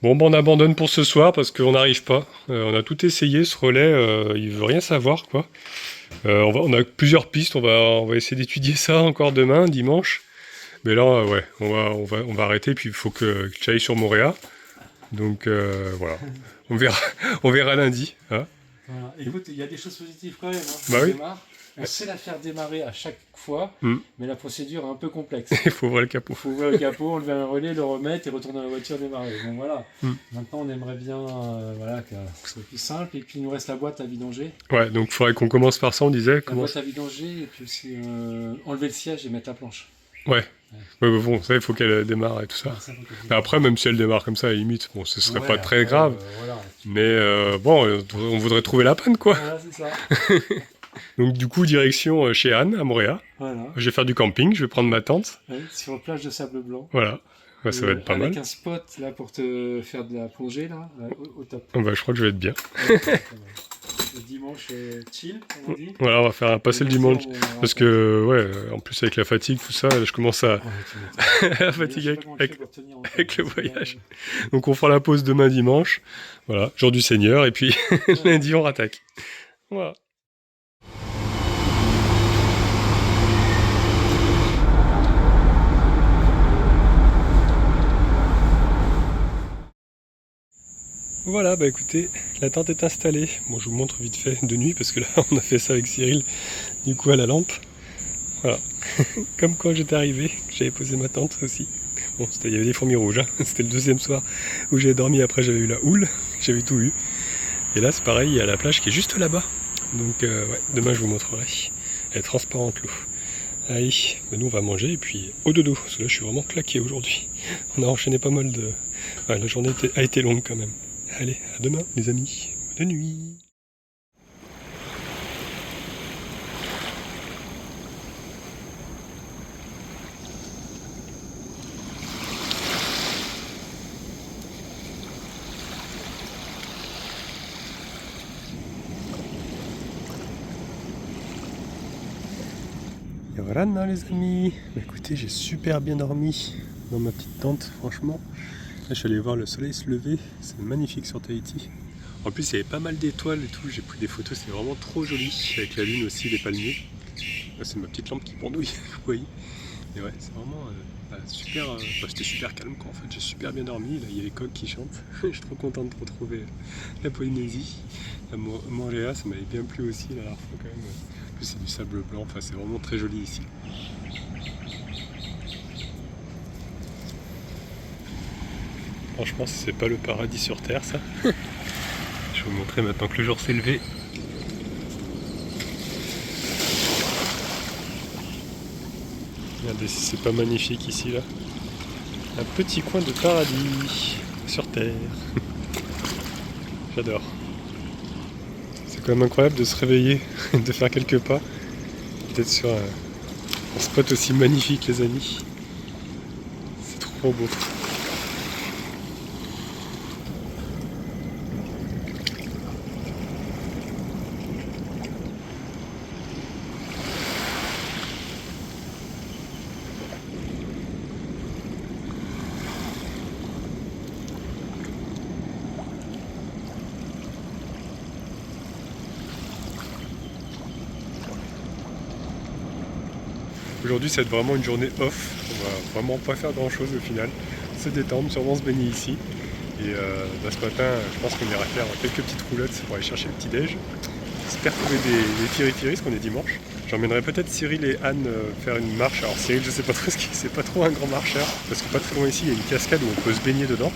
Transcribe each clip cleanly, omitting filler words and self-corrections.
Bon, on abandonne pour ce soir parce qu'on n'arrive pas. On a tout essayé, ce relais, il veut rien savoir, quoi. On a plusieurs pistes, on va essayer d'étudier ça encore demain, dimanche. Mais là, ouais, on va arrêter, puis il faut que tu ailles sur Moréa. Donc voilà, on verra, on verra lundi. Hein. Voilà. Écoute, il y a des choses positives quand même. Hein. Bah On oui. démarre. On sait la faire démarrer à chaque fois, Mm. mais la procédure est un peu complexe. Il faut ouvrir le capot. Il faut ouvrir le capot, enlever un relais, le remettre et retourner dans la voiture démarrer. Bon voilà. Mm. Maintenant, on aimerait bien voilà, que ce soit plus simple. Et puis, il nous reste la boîte à vidanger. Ouais, donc il faudrait qu'on commence par ça, on disait. La boîte à vidanger et puis aussi enlever le siège et mettre la planche. Ouais. Ouais, bon, ça, il faut qu'elle démarre et tout ça. Ça, Mais après, même si elle démarre comme ça, à la limite, bon, ce serait ouais, pas très après, grave. Voilà. Mais bon, on voudrait trouver la panne, quoi. Voilà, c'est ça. Donc du coup, direction chez Anne, à Montréal. Voilà. Je vais faire du camping, je vais prendre ma tente. Ouais, sur une plage de sable blanc. Voilà. Bah, ça va être pas avec mal. un spot là pour te faire de la plongée là, au top. Bah, je crois que je vais être bien. Le dimanche chill, on dit. Voilà, on va faire passer le dimanche. Parce que, ouais, en plus avec la fatigue, tout ça, je commence à fatiguer avec le voyage. Donc on fera la pause demain dimanche. Voilà, jour du Seigneur. Et puis lundi, on rattaque. Voilà. Voilà, bah écoutez, la tente est installée. Bon, je vous montre vite fait de nuit parce que là, on a fait ça avec Cyril, du coup à la lampe. Voilà, comme quand j'étais arrivé, que j'avais posé ma tente aussi. Bon, il y avait des fourmis rouges, hein. C'était le deuxième soir où j'ai dormi, après j'avais eu la houle, j'avais tout eu. Et là, c'est pareil, il y a la plage qui est juste là-bas. Donc, ouais, demain je vous montrerai. Elle est transparente l'eau. Allez, bah, nous on va manger et puis au dodo, parce que là je suis vraiment claqué aujourd'hui. On a enchaîné pas mal de... Ouais, la journée a été longue quand même. Allez, à demain les amis. Bonne nuit. Et voilà les amis. Bah, écoutez, j'ai super bien dormi dans ma petite tente, franchement. Là, je suis allé voir le soleil se lever, c'est magnifique sur Tahiti. En plus, il y avait pas mal d'étoiles et tout, j'ai pris des photos, c'est vraiment trop joli. Avec la lune aussi, les palmiers. Là, c'est ma petite lampe qui pendouille, vous voyez. Et ouais, c'est vraiment super. C'était super calme quoi, en fait, j'ai super bien dormi. Là, il y a les coqs qui chantent. Je suis trop content de retrouver la Polynésie. La Montréal, ça m'avait bien plu aussi la dernière fois quand même. En plus, c'est du sable blanc, enfin, c'est vraiment très joli ici. Franchement, c'est pas le paradis sur Terre, ça. Je vais vous montrer maintenant que le jour s'est levé. Regardez si c'est pas magnifique ici, là. Un petit coin de paradis sur Terre. J'adore. C'est quand même incroyable de se réveiller, de faire quelques pas. D'être sur un spot aussi magnifique, les amis. C'est trop beau. Aujourd'hui, ça va être vraiment une journée off. On va vraiment pas faire grand chose au final. Se détendre, sûrement se baigner ici. Et ce matin, je pense qu'on ira faire quelques petites roulottes pour aller chercher le petit-déj. J'espère trouver des firi-firis, parce qu'on est dimanche. J'emmènerai peut-être Cyril et Anne faire une marche. Alors Cyril, je sais pas trop ce qu'il c'est pas trop un grand marcheur, parce que pas très loin ici, il y a une cascade où on peut se baigner dedans.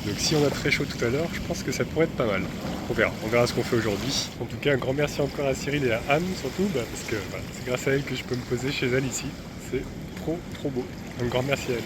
Donc si on a très chaud tout à l'heure, je pense que ça pourrait être pas mal. On verra ce qu'on fait aujourd'hui. En tout cas, un grand merci encore à Cyril et à Anne surtout, parce que c'est grâce à elle que je peux me poser chez elle ici. C'est trop beau. Un grand merci à elle.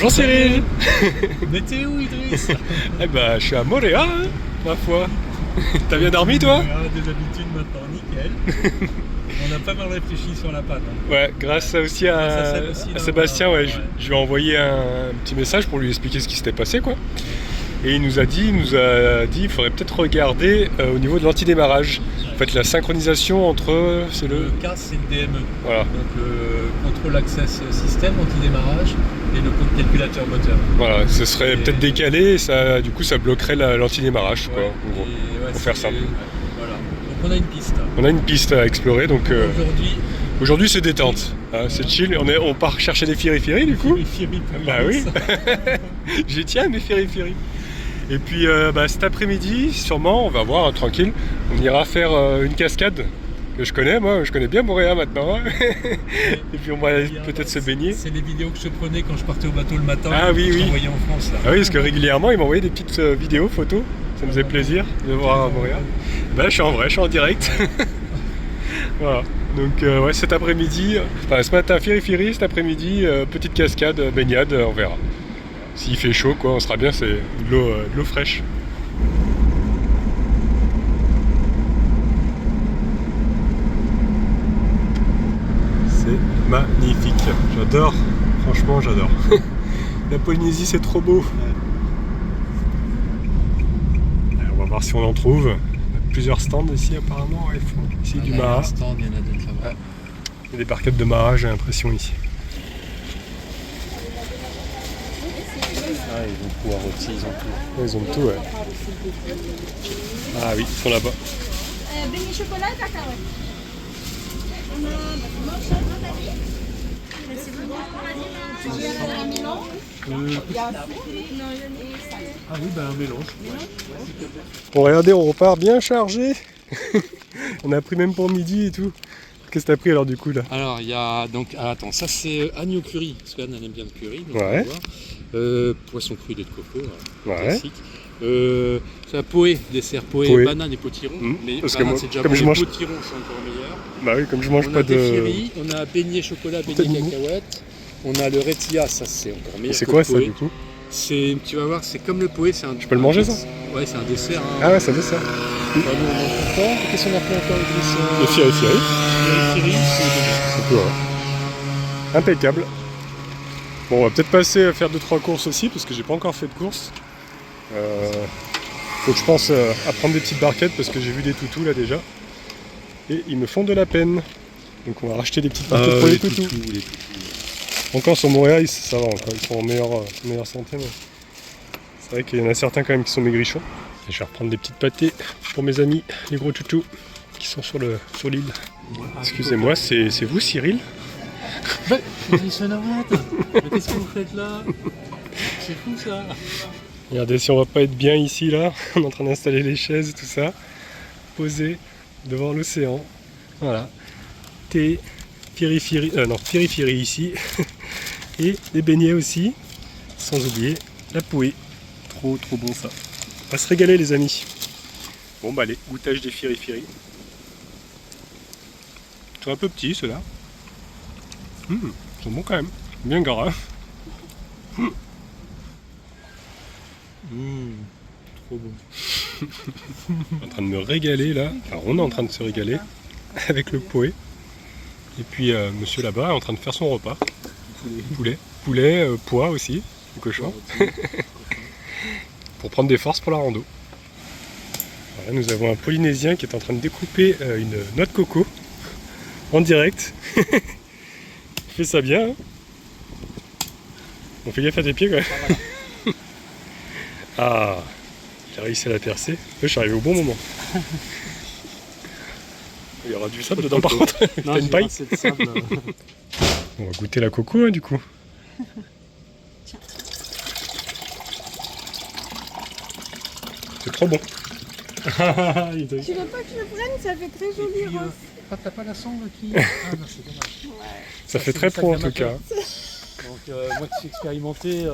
Bonjour Cyril. Mais t'es où, Idriss? Eh ben, je suis à Moréa, hein, ma foi. T'as bien dormi, toi? Des habitudes maintenant, nickel. On a pas mal réfléchi sur la pâte. Hein. Ouais, grâce aussi à Sébastien, ouais, je lui ai envoyé un petit message pour lui expliquer ce qui s'était passé, quoi. Et il nous a dit, il faudrait peut-être regarder au niveau de l'antidémarrage. En fait, la synchronisation entre... Le CAS, c'est le DME. Voilà. Donc le Control Access System anti-démarrage et le calculateur moteur. Voilà, ce serait peut-être décalé, et ça, du coup ça bloquerait l'antidémarrage, quoi, Ouais, en gros, ouais, pour faire simple. Voilà. Donc on a une piste. On a une piste à explorer, donc aujourd'hui c'est détente, hein, c'est chill, on part chercher des firifiri du coup. Bah oui, j'y tiens mes firifiri. Et puis cet après-midi, sûrement, on va voir, tranquille, on ira faire une cascade que je connais, moi, je connais bien Moréa maintenant. Hein. Et puis on va peut-être se baigner. C'est les vidéos que je prenais quand je partais au bateau le matin. Ah oui, oui. Envoyé en France. Là. Ah oui, parce que régulièrement, ils m'envoyaient des petites vidéos, photos. Ça me faisait plaisir de voir Moréa. Ben, je suis en vrai, je suis en direct. Voilà. Donc ouais, cet après-midi, enfin ce matin firifiri, cet après-midi, petite cascade, baignade, on verra. S'il fait chaud, quoi, on sera bien, c'est de l'eau fraîche. C'est magnifique, j'adore, franchement j'adore. La Polynésie c'est trop beau. Alors, on va voir si on en trouve. Il y a plusieurs stands ici apparemment, ils font ici du maras. Il y en a d'autres là-bas. Il y a des barquettes de maras, j'ai l'impression ici. Ah, ils vont pouvoir aussi, ils ont tout. Ils ont tout, ouais. Ah oui, ils sont là-bas. Beignet chocolat et cacahuètes. Ah oui, un mélange. Bon, regardez, on repart bien chargé. On a pris même pour midi et tout. Qu'est-ce que t'as pris alors du coup là? Alors il y a donc attends, ça c'est agneau curry parce qu'Anne elle aime bien le curry. Donc ouais. Poisson cru lait de coco, ouais. Classique. C'est un poé, dessert poé, banane et potiron. Mais parce banane, que moi, c'est déjà comme bon, je mange... potiron c'est encore meilleur. Bah oui, comme je mange pas de... Firri, on a beignet chocolat, beignet cacahuète. On a le retia, ça c'est encore meilleur. C'est quoi ça du coup? Tu vas voir, c'est comme le poé, c'est un... Je peux le manger ça? Ouais, c'est un dessert. Hein. Ah ouais, c'est un dessert. Qu'est-ce qu'on a pris encore avec le firifiri. C'est tout, ouais. Impeccable. Bon, on va peut-être passer à faire 2-3 courses aussi, parce que j'ai pas encore fait de courses. Faut que je pense à prendre des petites barquettes, parce que j'ai vu des toutous là déjà. Et ils me font de la peine. Donc on va racheter des petites barquettes pour les toutous. Encore sur Montréal, ça va encore, ils sont en meilleure santé. Mais... c'est vrai qu'il y en a certains quand même qui sont maigrichons. Et je vais reprendre des petites pâtées pour mes amis, les gros toutous, qui sont sur l'île. Excusez-moi, c'est vous Cyril? Mais qu'est-ce que vous faites là? C'est fou ça. Regardez, si on va pas être bien ici là, on est en train d'installer les chaises, tout ça, posé devant l'océan. Voilà. Thé, firifiri ici, et des beignets aussi, sans oublier la pouée. Trop bon ça. On va se régaler les amis. Bon bah allez, goûtage des firifiri. Ils sont un peu petits ceux-là. Ils sont bons quand même, bien gras. Trop bon. En train de me régaler là. Alors on est en train de se régaler avec le poé. Et puis monsieur là-bas est en train de faire son repas. Poulet, pois aussi, le cochon. Pour prendre des forces pour la rando. Voilà, nous avons un Polynésien qui est en train de découper une noix de coco en direct. Il fait ça bien. Hein. On fait gaffe à tes pieds quand même. Ah, j'ai réussi à la percer. Je suis arrivé au bon moment. Il y aura du sable dedans par contre. T'as une paille. On va goûter la coco hein, du coup. C'est trop bon. Tu veux pas que je le prenne? Ça fait très joli rose. T'as pas la sangle qui... Ah non, c'est dommage. Ouais. Ça fait très pro en tout cas. Donc moi qui suis expérimenté...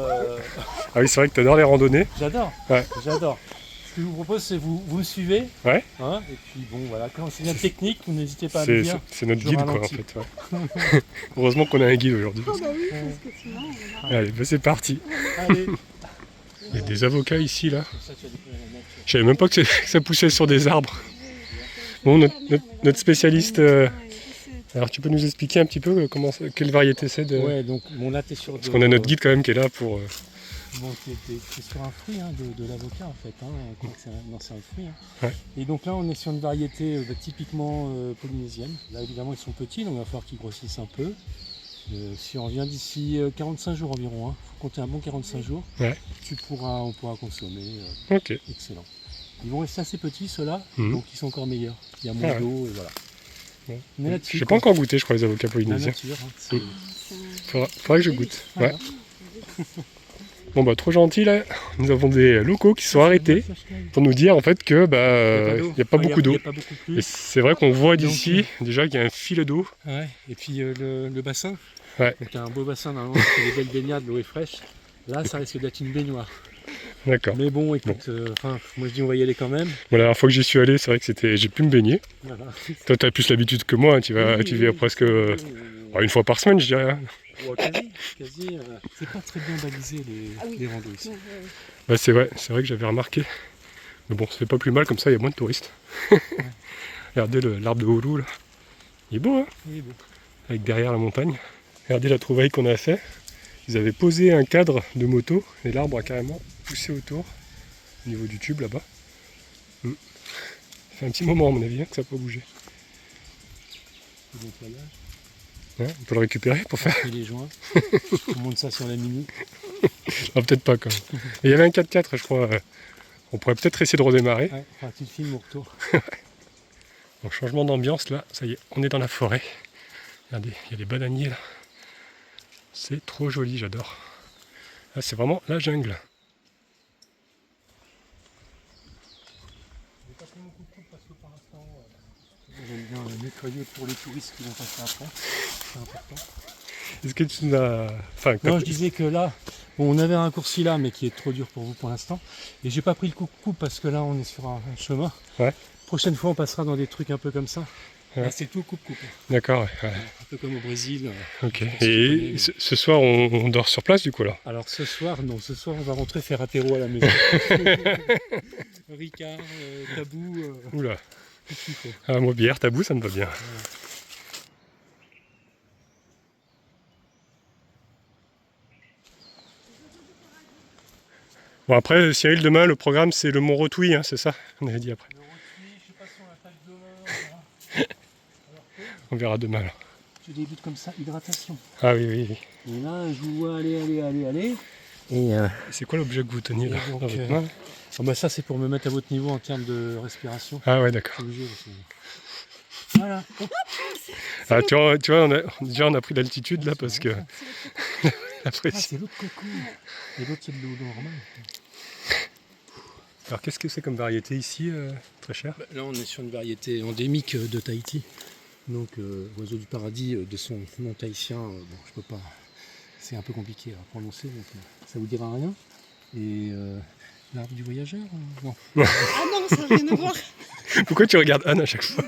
Ah oui, c'est vrai que t'adores les randonnées. J'adore. Ouais. J'adore. que je vous propose, c'est vous me suivez. Ouais. Hein, et puis bon, voilà, quand c'est bien technique, vous n'hésitez pas à me dire. C'est notre je guide, quoi, en ralentis. fait. Ouais. Heureusement qu'on a un guide aujourd'hui. Oh bah oui, parce que sinon... on a- Allez, bah, c'est parti. Allez. Il y a des avocats ici, là. Comme ça, tu vas découvrir la nature. Je savais même pas que ça poussait sur des arbres. Bon, notre spécialiste... alors, tu peux nous expliquer un petit peu quelle variété c'est de... Ouais, donc bon, là, t'es sur. Parce qu'on a notre guide quand même qui est là pour... Bon, t'es sur un fruit hein, de l'avocat en fait, hein, c'est un fruit. Hein. Ouais. Et donc là on est sur une variété typiquement polynésienne. Là évidemment ils sont petits, donc il va falloir qu'ils grossissent un peu. Si on revient d'ici 45 jours environ, hein, faut compter un bon 45 jours, Ouais. on pourra consommer. Ok. Excellent. Ils vont rester assez petits ceux-là, Mhm. donc ils sont encore meilleurs. Il y a moins ouais. d'eau et voilà. Bon. On est là-dessus. J'ai pas encore goûté, je crois, les avocats La polynésiens. nature, hein, c'est- Faudra que je goûte. Ouais. Voilà. Bon bah trop gentil là, nous avons des locaux qui sont arrêtés pour nous dire en fait que il n'y a pas beaucoup Il d'eau. n'y a pas beaucoup plus. Et c'est vrai qu'on voit Donc, d'ici déjà qu'il y a un filet d'eau. Ouais. Et puis le bassin. Ouais. Donc, t'as un beau bassin normalement, c'est des belles baignades, l'eau est fraîche. Là, ça risque d'être une baignoire. D'accord. Mais bon, écoute, moi je dis on va y aller quand même. Bon, la dernière fois que j'y suis allé, c'est vrai que j'ai pu me baigner. Voilà. Toi, tu as plus l'habitude que moi, hein, tu viens presque une fois par semaine, je dirais. Hein. Quasi. C'est pas très bien balisé les randos ici. Bah, c'est vrai que j'avais remarqué. Mais bon, ça fait pas plus mal, comme ça il y a moins de touristes. Regardez l'arbre de Houlou là. Il est beau, hein, Oui, bon. avec derrière la montagne. Regardez la trouvaille qu'on a fait. Ils avaient posé un cadre de moto et l'arbre a carrément poussé autour, au niveau du tube là-bas. Ça fait un petit moment à mon avis hein, que ça n'a pas bougé. Le nettoyage. Ouais, on peut le récupérer pour faire. Et les joints. On monte ça sur la mini. Ah, peut-être pas quand même. Et il y avait un 4x4 je crois. On pourrait peut-être essayer de redémarrer. Ouais, un petit film au retour. Donc changement d'ambiance là, ça y est, on est dans la forêt. Regardez, il y a des bananiers là. C'est trop joli, j'adore. Là c'est vraiment la jungle. J'aime bien nettoyer pour les touristes qui vont passer après. C'est important. Est-ce que tu n'as... Enfin, Non, je disais que là, bon, on avait un raccourci là, mais qui est trop dur pour vous pour l'instant. Et j'ai pas pris le coucou parce que là, on est sur un chemin. Ouais. Prochaine fois, on passera dans des trucs un peu comme ça. Ouais. Là, c'est tout coupe-coupe. D'accord, ouais. Un peu comme au Brésil. Ok. Je sais pas si tu Et connais, ce soir on dort sur place du coup là. Alors ce soir, non, ce soir, on va rentrer faire apéro à la maison. Ricard, tabou, Oula. tout ce qu'il faut. Ah, moi bière, tabou, ça me va bien. Bon après Cyril, demain le programme c'est le Mont Rotouille, hein, c'est ça? On avait dit après. Le rôti, je sais pas si on l'attaque demain. On verra demain là. Tu débutes comme ça, hydratation. Ah oui, oui, oui. Et là, je vous vois aller. Et C'est quoi l'objet que vous teniez là Et donc, dans votre main? oh bah ça, c'est pour me mettre à votre niveau en termes de respiration. Ah ouais, d'accord. C'est obligé, parce que- Voilà. Ah, tu vois déjà on a pris d'altitude là parce que la Ah, pression. c'est l'autre coco. Et l'autre, c'est de l'eau normale. Alors qu'est-ce que c'est comme variété ici, très cher? Bah, là, on est sur une variété endémique de Tahiti. Donc, oiseau du paradis de son nom tahitien, bon, je peux pas. C'est un peu compliqué à prononcer, donc ça vous dira rien. Et l'arbre du voyageur non. Ah non, ça n'a rien à voir. Pourquoi tu regardes Anne à chaque fois?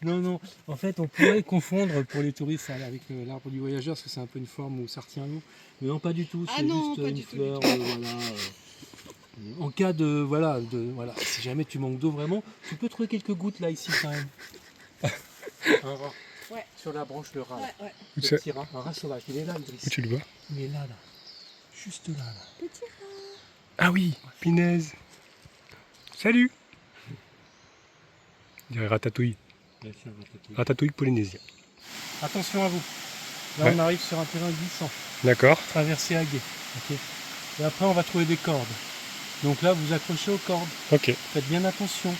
Non, en fait, on pourrait confondre pour les touristes avec l'arbre du voyageur, parce que c'est un peu une forme où ça retient l'eau. Mais non, pas du tout, Ah c'est non, juste pas une du tout, fleur. En cas de voilà, si jamais tu manques d'eau vraiment, tu peux trouver quelques gouttes là, ici quand même. Un rat. Ouais. Sur la branche, le rat. là. Ouais. Où Le ça- petit rat, un rat sauvage. Il est là, Idriss. où tu le vois? Il est là. Juste là. Petit Ah oui, Pinaise. Salut. On dirait ratatouille. Ratatouille polynésien. Attention à vous. Là, Ouais. on arrive sur un terrain glissant. D'accord. Traversé à gué. Ok. Et après, on va trouver des cordes. Donc là, vous accrochez aux cordes. Ok. Faites bien attention.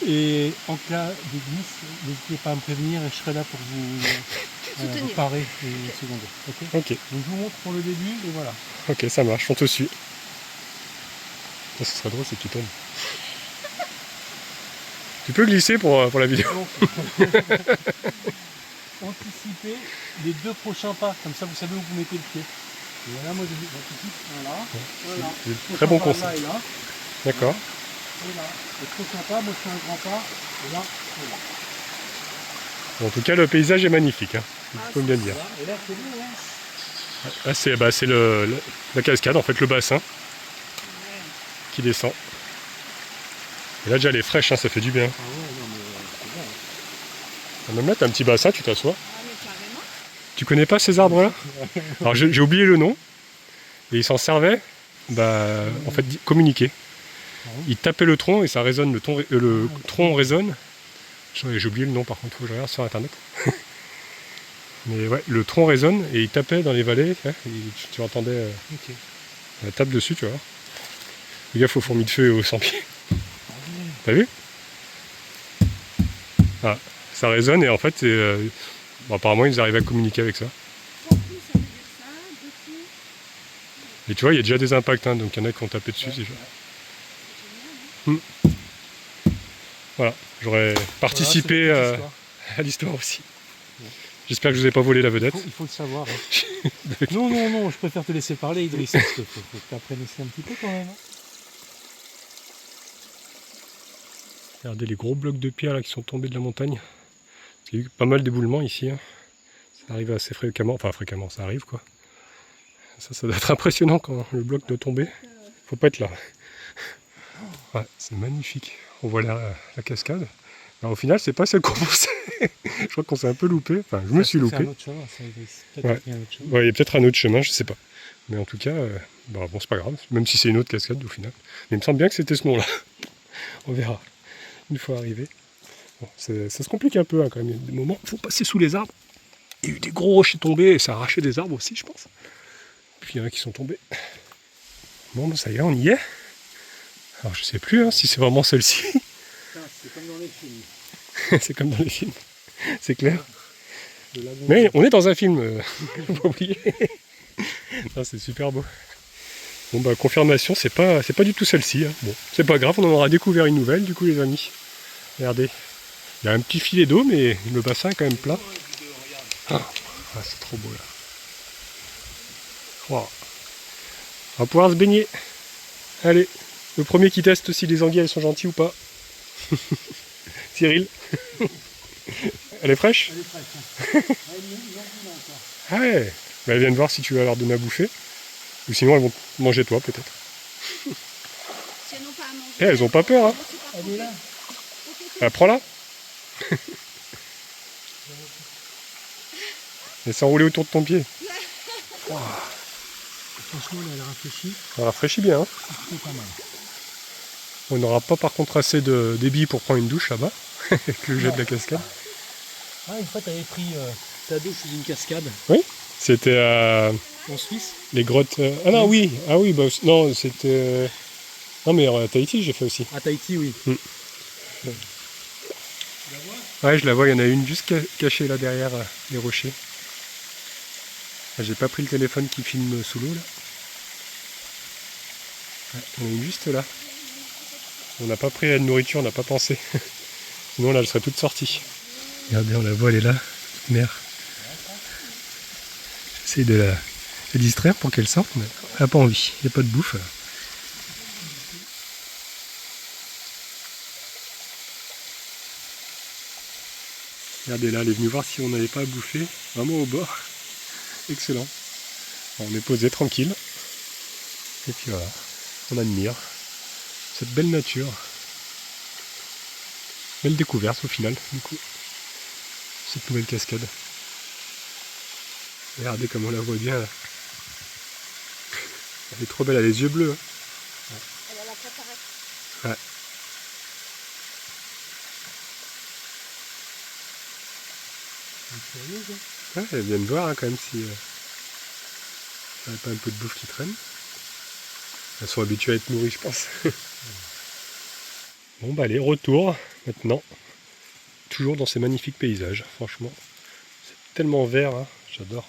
Et en cas de glisse, n'hésitez pas à me prévenir et je serai là pour vous, Soutenir. vous parer et seconder. Ok. Ok. Donc je vous montre pour le début et voilà. Ok, ça marche, on te suit. Ça, ce serait drôle si tu tombes. Tu peux glisser pour la vidéo. Donc, anticipez les 2 prochains pas, comme ça vous savez où vous mettez le pied. Et voilà, moi j'anticipe un là, voilà. C'est très bon Prochain pas, conseil. là et là. D'accord. Et là, c'est trop sympa, moi je fais un grand pas, et là, et là. En tout cas, le paysage est magnifique, hein. Il faut bien le dire. Et là, c'est bon, hein. Ah, c'est la cascade, en fait, le bassin qui descend. Et là, déjà, elle est fraîche, hein, ça fait du bien. Ah ouais, non, mais c'est bon. Ah, même là, t'as un petit bassin, tu t'assois. Ah, mais carrément. Tu connais pas ces arbres-là? Alors, j'ai oublié le nom. Et ils s'en servaient, en fait, communiquer. Ils tapaient le tronc et ça résonne, le tronc résonne. J'ai oublié le nom, par contre, faut que je regarde sur internet. Mais ouais, le tronc résonne et ils tapaient dans les vallées, et tu entendais la tape dessus, tu vois. Les gars, faut fourmis de feu aux 100 pieds. T'as vu? Ah, ça résonne et en fait, apparemment, ils arrivaient à communiquer avec ça. En plus, ça veut dire ça, depuis. Et tu vois, il y a déjà des impacts, hein, donc il y en a qui ont tapé dessus déjà. Voilà, j'aurais participé à l'histoire aussi. J'espère que je vous ai pas volé la vedette. Il faut le savoir. Hein. non, je préfère te laisser parler, Idriss, parce qu'il faut que tu apprennes aussi un petit peu quand même. Regardez les gros blocs de pierre là qui sont tombés de la montagne. Il y a eu pas mal d'éboulements ici. Hein. Ça arrive assez fréquemment, enfin fréquemment, ça arrive quoi. Ça doit être impressionnant quand le bloc doit tomber. Faut pas être là. Ouais, c'est magnifique. On voit la cascade. Alors, au final, c'est pas celle qu'on pensait. Je crois qu'on s'est un peu loupé. Enfin, je me suis loupé. C'est un autre chemin, ça, Idriss. Peut-être qu'il y a un autre chemin. Ouais, il y a peut-être un autre chemin, je sais pas. Mais en tout cas, bon, c'est pas grave. Même si c'est une autre cascade au final. Mais il me semble bien que c'était ce nom-là. On verra. Une fois arrivé. Bon, ça se complique un peu hein, quand même. Il y a des moments, il faut passer sous les arbres. Il y a eu des gros rochers tombés et ça a arraché des arbres aussi, je pense. Puis il y en a qui sont tombés. Bon, ça y est, on y est. Alors je sais plus hein, si c'est vraiment celle-ci. C'est comme dans les films. C'est comme dans les films. C'est clair. Mais on est dans un film, faut pas oublier. Non, c'est super beau. Bon bah confirmation, c'est pas du tout celle-ci. Hein. Bon, c'est pas grave, on en aura découvert une nouvelle du coup les amis. Regardez. Il y a un petit filet d'eau, mais le bassin est quand même plat. Ah, c'est trop beau là. Wow. On va pouvoir se baigner. Allez, le premier qui teste si les anguilles elles sont gentilles ou pas. Cyril. Elle est fraîche? Elle est fraîche. Ah ouais. Bah, elles viennent voir si tu vas leur donner à bouffer. Ou sinon elles vont manger toi peut-être. Si elles n'ont pas à manger. Eh, elles ont pas peur hein. Elle est là. Prends-la. Et s'enrouler autour de ton pied. Wow. Franchement, là, elle rafraîchit. Ça rafraîchit bien. Hein. C'est pas mal. On n'aura pas par contre assez de débit pour prendre une douche là-bas. Avec le jet de la cascade. Ah, une fois, tu avais pris ta douche sous une cascade. Oui. C'était à En Suisse. les grottes. Ah non, oui. Ah oui, bah, non, c'était. Non, mais à Tahiti, j'ai fait aussi. À Tahiti, oui. Ouais, je la vois, il y en a une juste cachée là derrière les rochers. Ah, j'ai pas pris le téléphone qui filme sous l'eau là. Ouais, il y en a une juste là. On n'a pas pris la nourriture, on n'a pas pensé. Sinon là, elle serait toute sortie. Regardez, on la voit, elle est là, toute mère. J'essaie de la distraire pour qu'elle sorte, mais elle n'a pas envie, il n'y a pas de bouffe. Regardez là, elle est venue voir si on n'avait pas à bouffer, vraiment au bord. Excellent. Alors, on est posé tranquille. Et puis voilà, on admire cette belle nature. Belle découverte au final, du coup. Cette nouvelle cascade. Regardez comme on la voit bien là. Elle est trop belle, elle a les yeux bleus. Hein. Elle a la cataracte. Ouais. Ouais, elles viennent voir hein, quand même si il n'y a pas un peu de bouffe qui traîne. Elles sont habituées à être nourries, je pense. Bon bah allez, retour maintenant. Toujours dans ces magnifiques paysages, franchement. C'est tellement vert, hein, j'adore.